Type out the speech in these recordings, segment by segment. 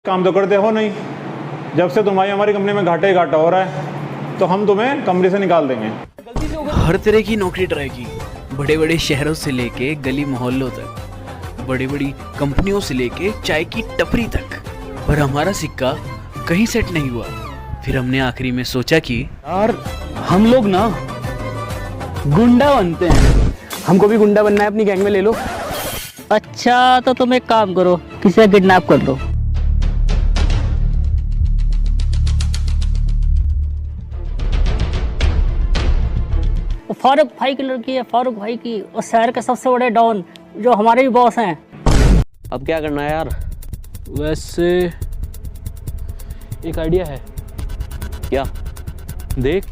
काम तो करते हो नहीं। जब से तुम्हारी हमारी कंपनी में घाटा ही घाटा हो रहा है तो हम तुम्हें कंपनी से निकाल देंगे। हर तरह की नौकरी ट्राई की, बड़े बड़े शहरों से लेके गली मोहल्लों तक, बड़ी बड़ी कंपनियों से लेके चाय की टपरी तक, पर हमारा सिक्का कहीं सेट नहीं हुआ। फिर हमने आखिरी में सोचा कि यार हम लोग ना गुंडा बनते हैं, हमको भी गुंडा बनना है, अपनी गैंग में ले लो। अच्छा तो तुम एक काम करो, किसी से किडनैप कर लो। वो फारूक भाई की लड़की है, फारूक भाई की, और शहर के सबसे बड़े डॉन जो हमारे भी बॉस हैं। अब क्या करना है यार? वैसे एक आइडिया है। क्या? देख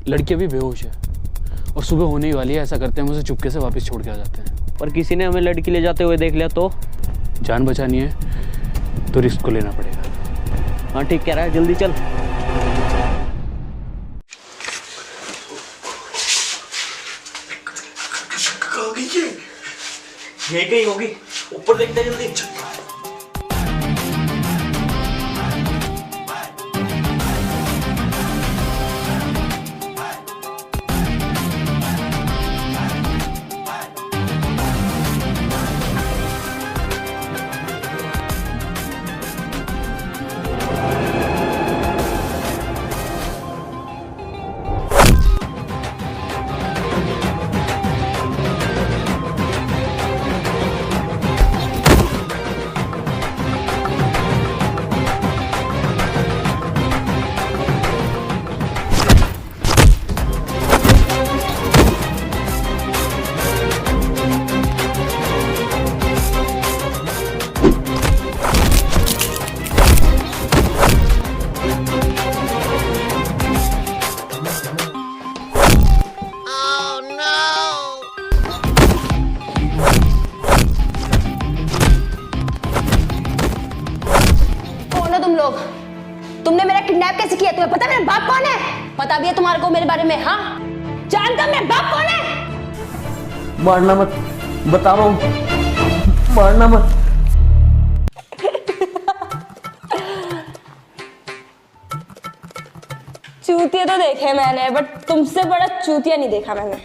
लड़की अभी बेहोश है और सुबह होने ही वाली है। ऐसा करते हैं हम उसे चुपके से वापस छोड़ के आ जाते हैं। पर किसी ने हमें लड़की ले जाते हुए देख लिया तो? जान बचानी है तो रिस्क को लेना पड़ेगा। हाँ ठीक कह रहा है, जल्दी चल। यही कहीं होगी, ऊपर देखते हैं जल्दी। तुम लोग, तुमने मेरा किडनैप कैसे किया? तुम्हें पता है मेरा बाप कौन है? पता भी है तुम्हारे को मेरे बारे में? हाँ, जानता हो मेरा बाप कौन है? मारना मत, बता रहा हूँ, मारना मत। चूतिया तो देखे मैंने, बट तुमसे बड़ा चूतिया नहीं देखा मैंने।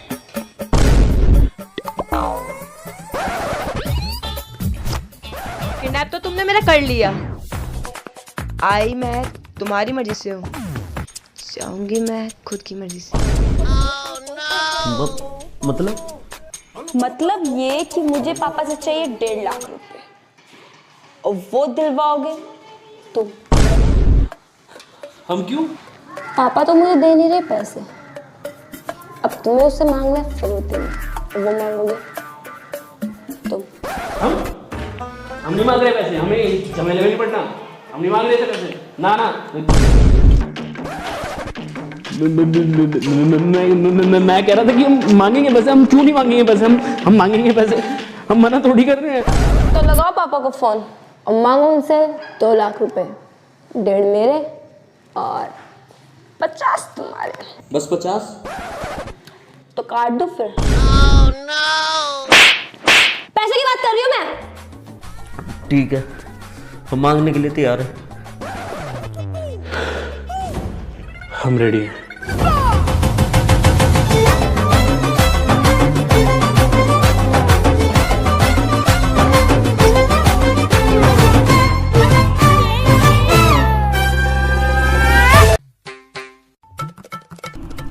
किडनैप तो तुमने मेरा कर लिया। आई मैं तुम्हारी मर्जी से हूँ, जाऊंगी मैं खुद की मर्जी से। मतलब ये कि मुझे पापा से चाहिए 1.5 लाख रुपए और वो दिलवाओगे तुम। हम क्यों? पापा तो मुझे दे नहीं रहे पैसे, अब तुम्हें उससे मांगना है, फिर वो देंगे, वो मांगोगे तुम। हम नहीं मांग रहे पैसे, हमें झमेले में नहीं पड़ना। हम नहीं मांग रहे थे पैसे, ना ना। मैं कह रहा था कि हम मांगेंगे पैसे। हम क्यों नहीं मांगेंगे पैसे? हम मांगेंगे पैसे, हम मना थोड़ी कर रहे हैं। तो लगाओ पापा को फोन और मांगो उनसे 2 लाख रुपए, 1.5 मेरे और 50 तुम्हारे। बस 50? तो काट दो फिर। पैसे की बात कर रही हूँ मैं। ठीक है, हम मांगने के लिए तैयार है। हम रेडी हैं।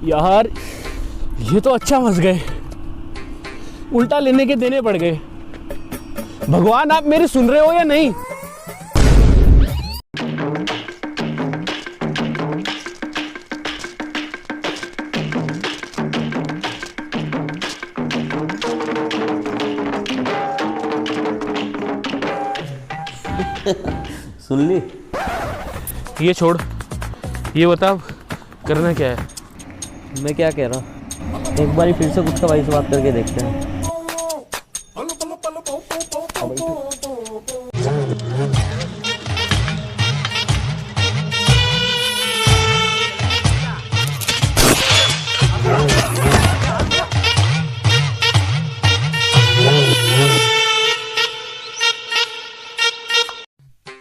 यार ये तो अच्छा फंस गए, उल्टा लेने के देने पड़ गए। भगवान आप मेरी सुन रहे हो या नहीं? सुन ली? ये छोड़, ये बता करना क्या है? मैं क्या कह रहा, एक बार फिर से गुस्सा भाई से बात करके देखते हैं।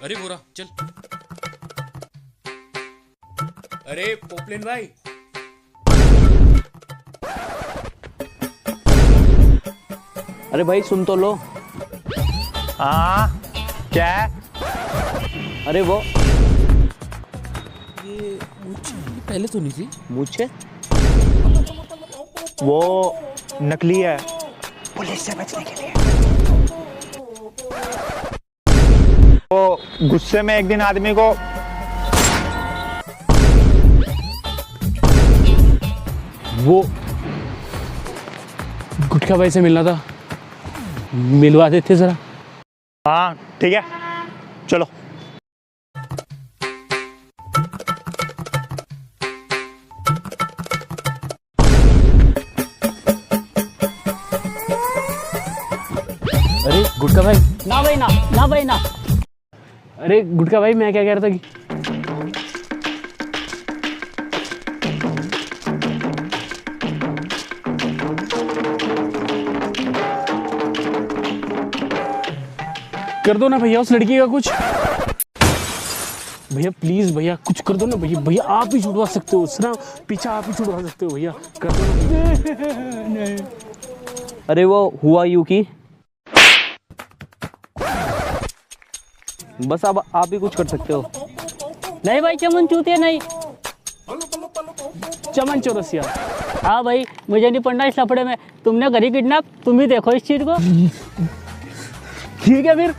अरे वो बोरा चल। अरे पोपलेन भाई, अरे भाई सुन तो लो। हाँ क्या है? अरे वो पहले तो नहीं थी। मुझे वो नकली है। वो गुस्से में एक दिन आदमी को वो गुटखा भाई से मिलना था, मिलवा देते जरा। हाँ ठीक है चलो। अरे गुटखा भाई, ना भाई ना, ना भाई ना। अरे गुटखा भाई मैं क्या कह रहा था कि कर दो ना भैया उस लड़की का कुछ। भैया प्लीज भैया कुछ कर दो ना भैया। भैया आप ही छुड़वा सकते हो उसना, पीछा आप ही छुड़वा सकते हो भैया, कर दो ना। अरे वो हुआ यूं की बस अब आप ही कुछ कर सकते हो। नहीं भाई चमन चूतिया नहीं। चमन चौरसिया। हाँ भाई मुझे नहीं पढ़ना इस लफड़े में। तुमने करी किडनैप, तुम ही देखो इस चीज को। ठीक है फिर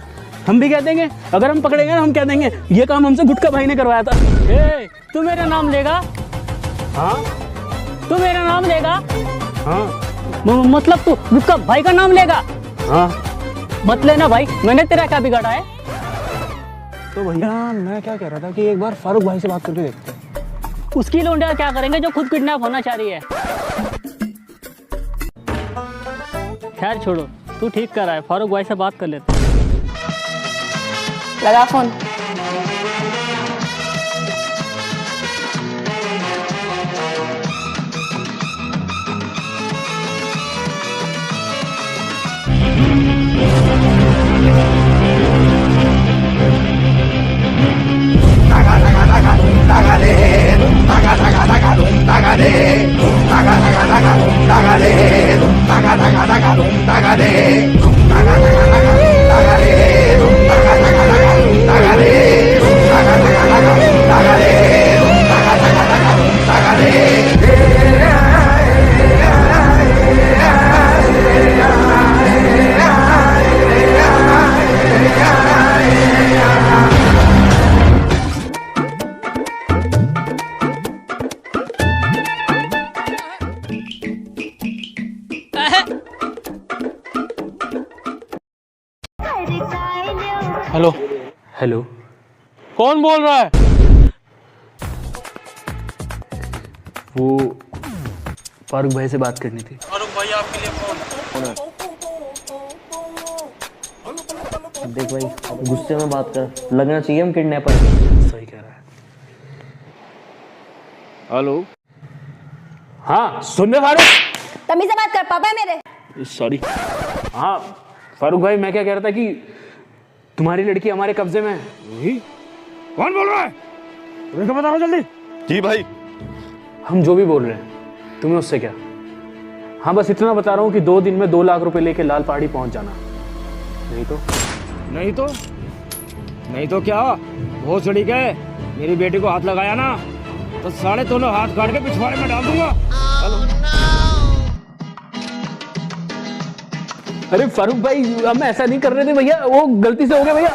हम भी कह देंगे, अगर हम पकड़ेंगे ना हम कह देंगे ये काम हमसे गुटखा भाई ने करवाया था। ए, तू मेरा नाम लेगा? हाँ तू मेरा नाम लेगा? हाँ मतलब तू गुटखा भाई का नाम लेगा? हाँ। मत लेना भाई, मैंने तेरा क्या बिगाड़ा है? तो भैया मैं क्या कह रहा था कि एक बार फारूक भाई से बात करके देखते हैं। उसकी लौंडिया क्या करेंगे जो खुद किडनैप होना चाह रही है? खैर छोड़ो, तू ठीक कर रहा है, फारूक भाई से बात कर लेते हैं। लगा फोन। हेलो हेलो, कौन बोल रहा है? वो फारूक भाई से बात करनी थी। फारूक भाई आपके लिए फोन। देख भाई गुस्से में बात कर, लगना चाहिए हम किडनैपर। सही कह रहा है। हेलो हाँ सुन रहे फारूक? तमीज से बात कर, पापा है मेरे। सॉरी। हाँ फारूक भाई मैं क्या कह रहा था कि तुम्हारी लड़की हमारे कब्जे में है। कौन बोल रहा है? तुम्हें बताओ जल्दी। जी भाई। हम जो भी बोल रहे हैं तुम्हें उससे क्या। हाँ बस इतना बता रहा हूँ कि 2 दिन में 2 लाख रुपए लेके लाल पहाड़ी पहुंच जाना। नहीं तो क्या बहुत चढ़ी गए, मेरी बेटी को हाथ लगाया ना तो 3.5 हाथ काट के पिछवाड़े में डाल दूंगा। अरे फारूक भाई हम ऐसा नहीं कर रहे थे भैया, वो गलती से हो गया भैया।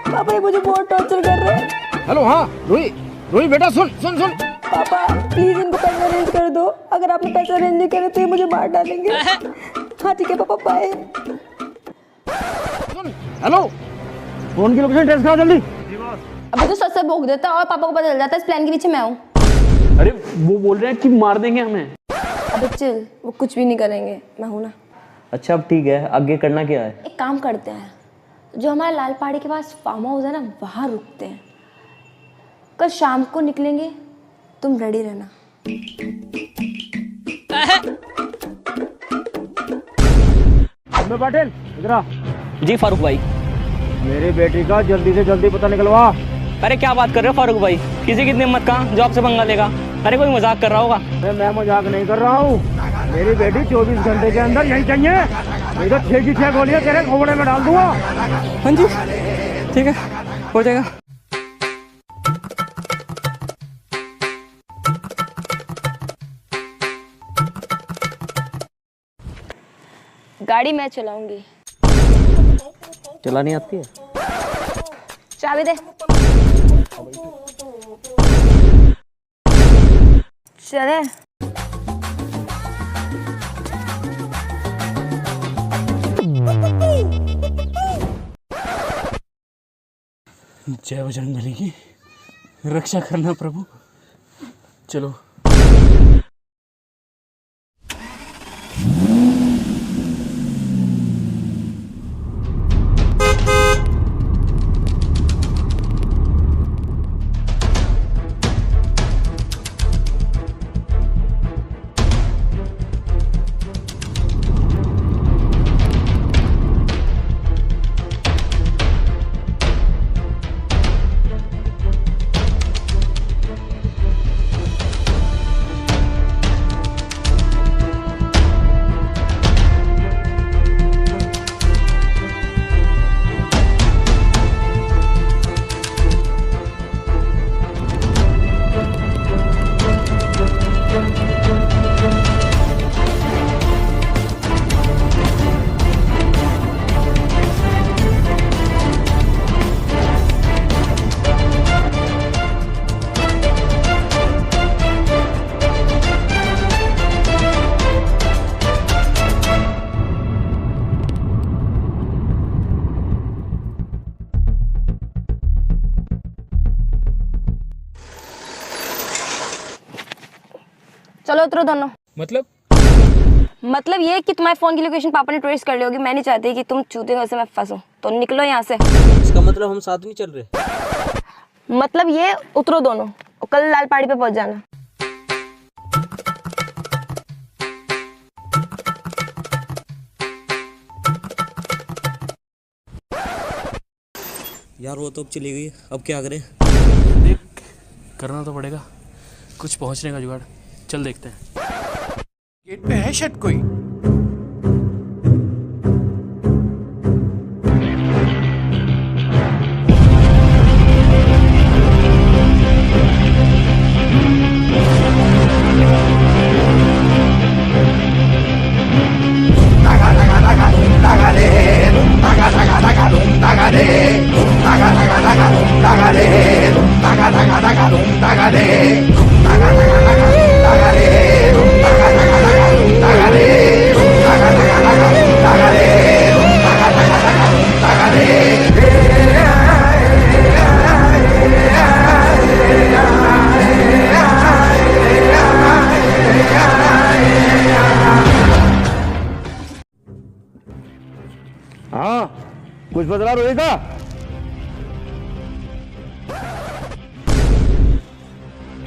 पापा ये मुझे बहुत टॉर्चर कर रहे हैं। हेलो हाँ रूही बेटा सुन सुन सुन। पापा प्लीज इनको पैसे अरेंज कर दो, अगर आपने पैसे अरेंज नहीं करे तो ये मुझे मार डालेंगे। हाँ ठीक है पापा बाय। सुन हेलो, फोन की लोकेशन ट्रेस करो जल्दी। अभी तो सच से भोग देता और पापा को पता चल जाता है इस प्लान के पीछे मैं हूँ। अरे वो बोल रहे हैं कि मार देंगे हमें। अबे चिल, वो कुछ भी नहीं करेंगे, मैं हूं ना। अच्छा अब ठीक है, आगे करना क्या है? एक काम करते हैं, जो हमारा लाल पहाड़ी के पास फार्म हाउस है ना वहां रुकते हैं। कल शाम को निकलेंगे, तुम रेडी रहना। अबे पाटिल इधर आ। जी फारूक भाई। मेरी बेटी का जल्दी से जल्दी पता निकलवा। अरे क्या बात कर रहे हो फारूक भाई, किसी की हिम्मत का जो आपसे पंगा लेगा। अरे कोई मजाक कर रहा होगा। अरे मैं मजाक नहीं कर रहा हूँ, मेरी बेटी 24 घंटे के अंदर यहीं चाहिए, नहीं तो 6 की 6 गोलियां तेरे खोपड़े में डाल दूंगा। हाँ जी ठीक है, हो जाएगा। गाड़ी मैं चलाऊंगी। चलानी आती है? चाबी दे। चले। जय बजरंगबली की रक्षा करना प्रभु। चलो। चलो उतरो दोनों। मतलब ये कि तुम्हारे फोन की लोकेशन पापा ने ट्रेस कर ली होगी। मैं नहीं चाहती कि तुम चूते हो, मैं फंसूं। तो निकलो यहाँ से। इसका मतलब हम साथ नहीं चल रहे? मतलब ये उतरो दोनों और कल लाल पहाड़ी पे पहुंच जाना। यार वो तो अब चली गई, अब क्या करें? देख, करना तो पड़ेगा कुछ, पहुंचने का जुगाड़। चल देखते हैं। गेट पे है शायद कोई। हाँ कुछ बदला रोएगा?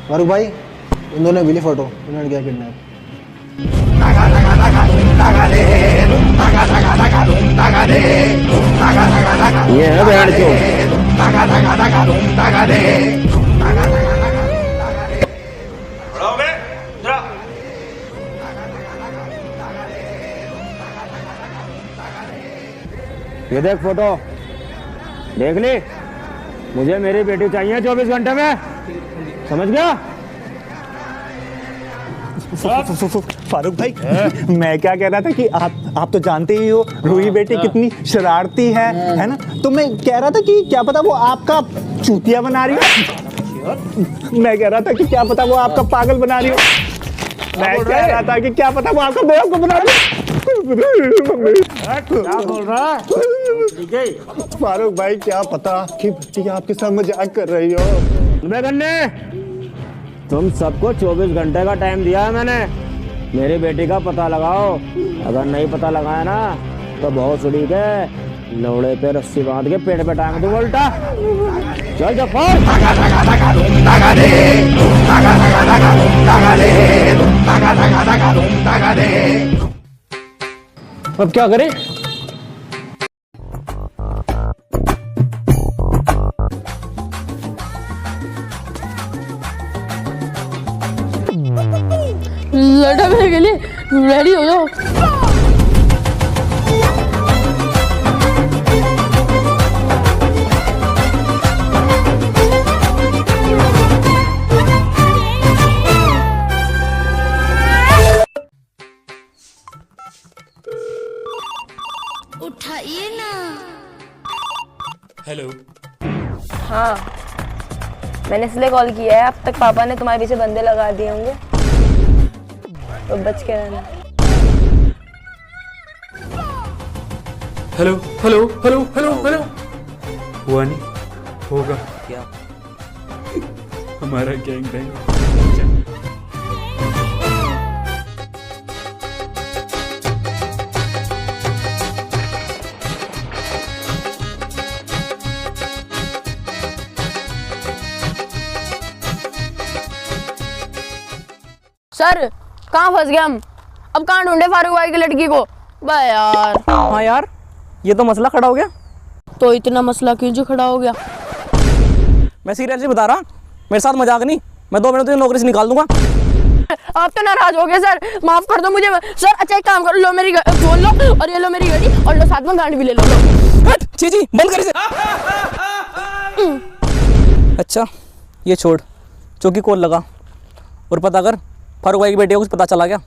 फारूक भाई, इन दोनों मिली फोटो, इन्होंने क्या किडनैप। ये है बहन चो। ये देख फोटो, देख ली। मुझे मेरी बेटी चाहिए 24 घंटे में, समझ गया? फारूक भाई, मैं क्या कह रहा था कि आप तो जानते ही हो रूही बेटी कितनी शरारती है ना। तो मैं कह रहा था कि क्या पता वो आपका चूतिया बना रही हो। मैं कह रहा था कि क्या पता वो आपका पागल बना रही हो। मैं कह रहा था कि क्या पता वो आपका बेवकूफ बना रही हो। क्या बोल रहा है? फारूक भाई, क्या पता कि आपके साथ मजाक कर रही हो। गन्ने, तुम सबको 24 घंटे का टाइम दिया है मैंने। मेरी बेटी का पता लगाओ, अगर नहीं पता लगाया ना तो बहुत सुड़ी के लोड़े पे रस्सी बांध के पेट पे टांग दूंगा उल्टा। चल जफर। अब क्या करें? मेरे के लिए रेडी हो जाओ। उठाइए ना। हेलो। हाँ, मैंने इसलिए कॉल किया है, अब तक पापा ने तुम्हारे पीछे बंदे लगा दिए होंगे, तो बच के रहना। Hello hello hello hello hello. हुआ नहीं, होगा क्या? हमारा गैंग बैंग। सर कहाँ फंस गए हम? अब कहाँ ढूंढे फारूक भाई की लड़की को? बा यार। हाँ यार, ये तो मसला खड़ा हो गया। तो इतना मसला क्यों जो खड़ा हो गया? मैं सीरियसली बता रहा, मेरे साथ मजाक नहीं। मैं 2 मिनट में नौकरी से निकाल दूंगा। आप तो नाराज हो गए सर, माफ कर दो मुझे सर। अच्छा एक काम करो, लो मेरी फोन लो और ये लो मेरी गाड़ी और लो साथ में गाड़ी भी ले लो। जी जी, बंद कर इसे। अच्छा ये छोड़, चौकी कॉल लगा और पता कर फारूक भाई की बेटी को कुछ पता चला क्या?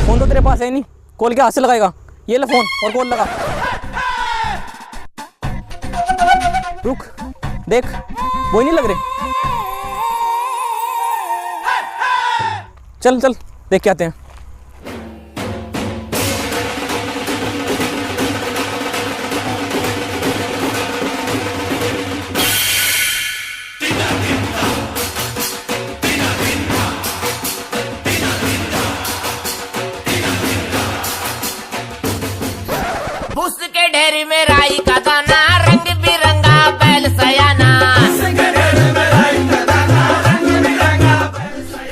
फोन तो तेरे पास है नहीं, कॉल के हाथ से लगाएगा। ये ले फोन और कॉल लगा। रुक, देख वो नहीं लग रहे। चल चल देख के आते हैं। उसके ढेरी में राई का दाना, रंग बिरंगा बैल सयाना।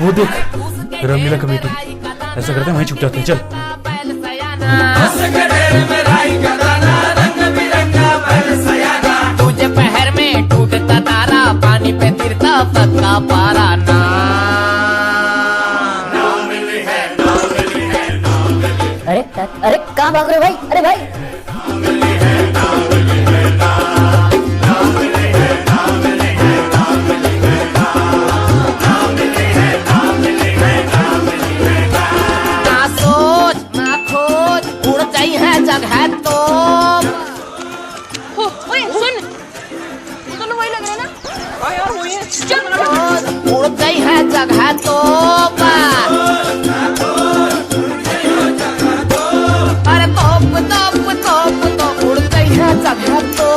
वो देख रमीला कमेटी, ऐसा करते हैं वहीं छुप जाते हैं। चल। तुझे पहर में टूटता तारा, पानी पे तिरता पक्का पारा ना। अरे कहाँ भाग रहे हो भाई? अरे भाई ना सोच ना खोज, उड़ गई है जगह तो। ओए सुन, दोनों वही लग रहे हैं ना? हाँ यार वही है। चल उड़ गई है जगह तो। अरे तोप तोप तोप तो उड़ गई है जगह तो।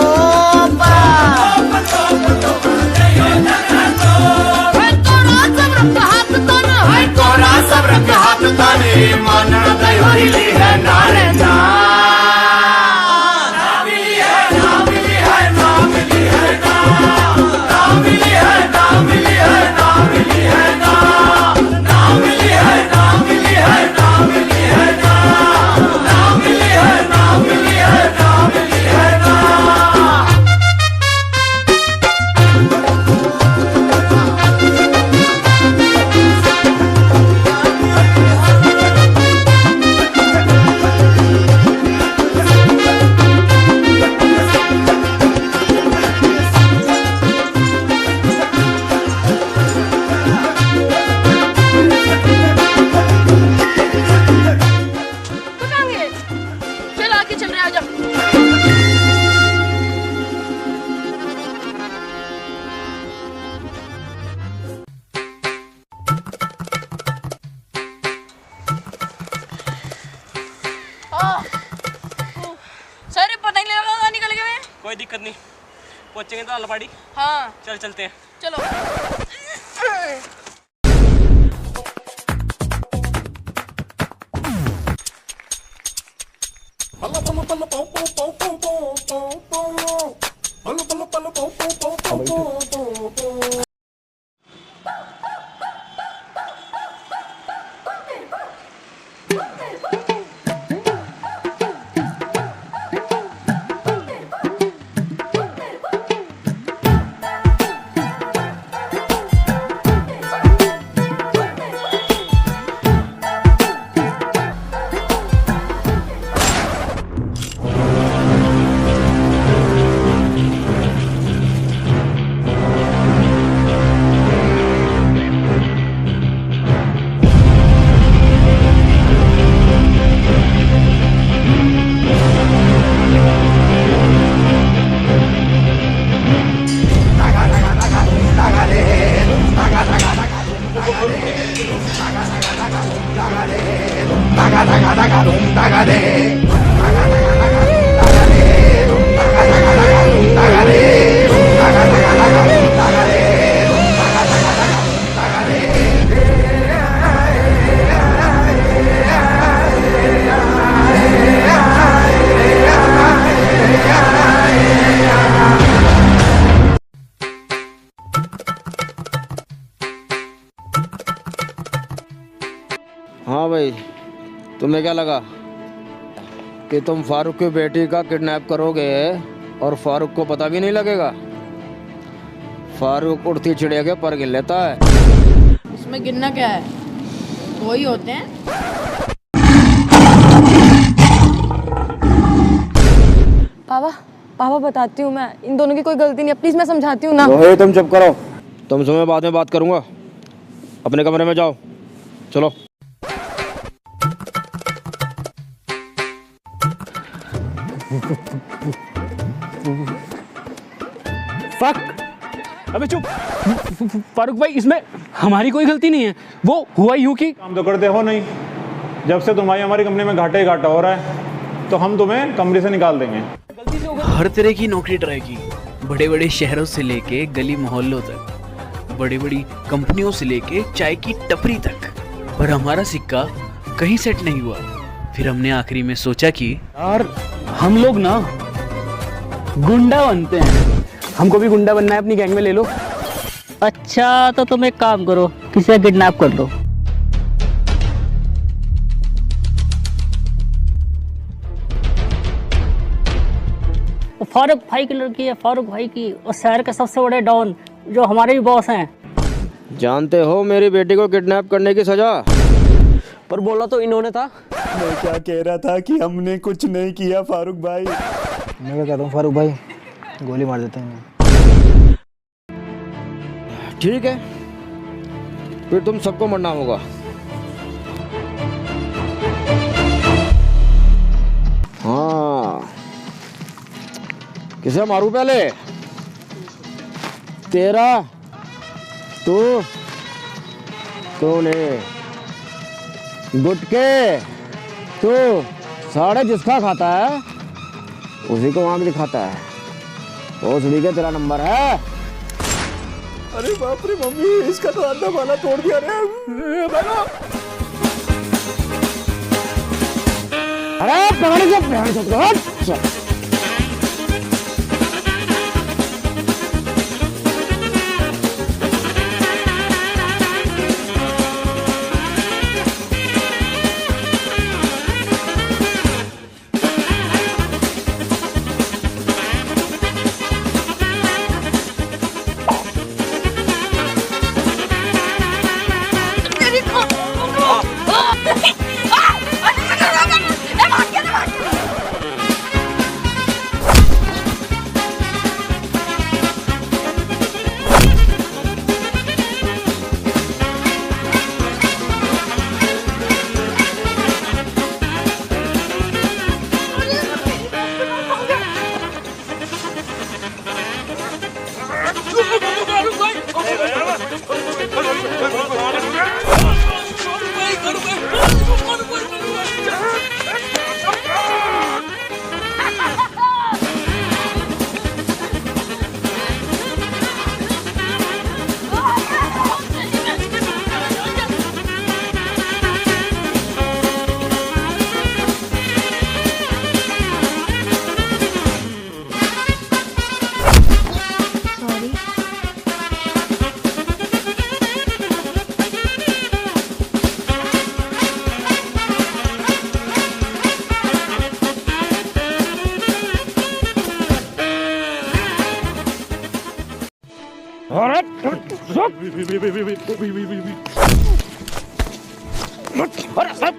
सर पता ही नहीं लगा कहाँ निकल गए। कोई दिक्कत नहीं, पहुंचेंगे तो अलपाड़ी। हाँ चल चलते हैं। चलो तुम्हें क्या लगा कि तुम फारूक की बेटी का किडनैप करोगे और फारूक को पता भी नहीं लगेगा? फारूक उड़ती चिड़िया के पर गिन लेता है। इसमें गिनना क्या है, वही होते हैं। पापा पापा बताती हूँ मैं, इन दोनों की कोई गलती नहीं है, प्लीज मैं समझाती हूँ ना। रोहित तुम चुप करो, तुमसे मैं बाद में बात करूंगा। अपने कमरे में जाओ, चलो। फक, अबे चुप। फारूक भाई, इसमें हमारी कोई गलती नहीं है। वो हुआ यूं कि काम तो करते हो नहीं। जब से तुम्हारी हमारी कंपनी में घाटा ही घाटा हो रहा है तो हम तुम्हें कमरे से निकाल देंगे। हर तरह की नौकरी ट्राई की, बड़े बड़े शहरों से लेके गली मोहल्लों तक, बड़ी बड़ी कंपनियों से लेके चाय की टपरी तक, पर हमारा सिक्का कहीं सेट नहीं हुआ। फिर हमने आखिरी में सोचा कि यार हम लोग ना गुंडा बनते हैं, हमको भी गुंडा बनना है, अपनी गैंग में ले लो। अच्छा तो तुम एक काम करो, किसी किडनैप कर लो। वो फारूक भाई की लड़की है, फारूक भाई की, और शहर के सबसे बड़े डॉन जो हमारे भी बॉस हैं। जानते हो मेरी बेटी को किडनैप करने की सजा? पर बोला तो इन्होंने था। मैं क्या कह रहा था कि हमने कुछ नहीं किया फारूक भाई। मैं क्या कहता हूँ फारूक भाई, गोली मार देते हैं। ठीक है, फिर तुम सबको मरना होगा। हाँ, किसे मारू पहले? तेरा, तूने, गुटके, तू, साढ़े जिसका खाता है उसी को आंख दिखाता है। वो सुनी के तेरा नंबर है। अरे बाप रे मम्मी, इसका तो आधा बाला तोड़ दिया रे। अरे पकड़ के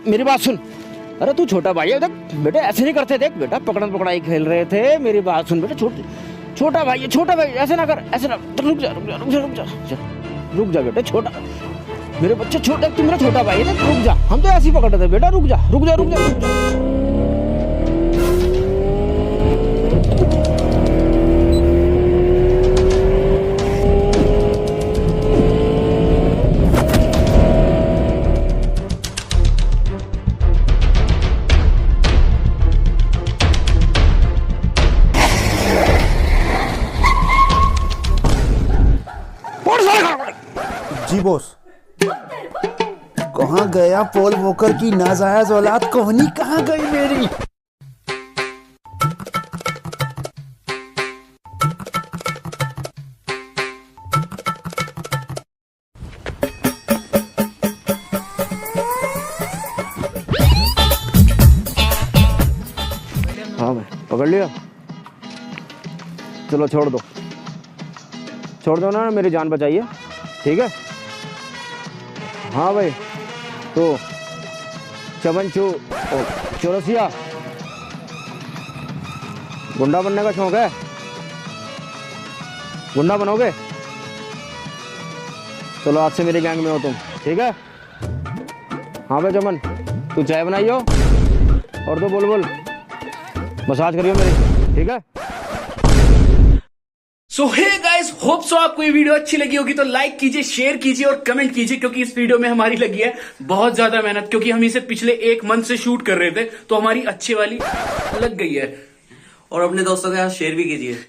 मेरी बात सुन। अरे तू छोटा भाई है, देख बेटे ऐसे नहीं करते। देख बेटा, पकड़न पकड़ाई खेल रहे थे। मेरी बात सुन बेटा, छोटा भाई है, छोटा भाई, ऐसे ना कर, ऐसे ना। रुक जा रुक जा रुक जा रुक जा रुक जा बेटे, छोटा मेरे बच्चे, छोटा, तू मेरा छोटा भाई है, रुक जा। हम तो ऐसे ही पकड़ते थे बेटा, रुक जा रुक जा रुक जा रुक जा। जी बॉस। कहाँ गया पॉल वॉकर की नाजायज औलाद? कोहनी कहाँ गई मेरी? हाँ भाई पकड़ लिया। चलो छोड़ दो ना, मेरी जान बचाइए, ठीक है। हाँ भाई तो चमनचू चौरसिया गुंडा बनने का शौक है? गुंडा बनोगे? चलो आज से मेरी गैंग में हो तुम, ठीक है। हाँ भाई चमन, तू चाय बनाइयो और तो बुलबुल मसाज करियो मेरी, ठीक है। सो हे गाइस, होप सो आपको ये वीडियो अच्छी लगी होगी तो लाइक कीजिए, शेयर कीजिए और कमेंट कीजिए, क्योंकि इस वीडियो में हमारी लगी है बहुत ज्यादा मेहनत, क्योंकि हम इसे पिछले 1 मंथ से शूट कर रहे थे, तो हमारी अच्छी वाली लग गई है। और अपने दोस्तों के साथ शेयर भी कीजिए।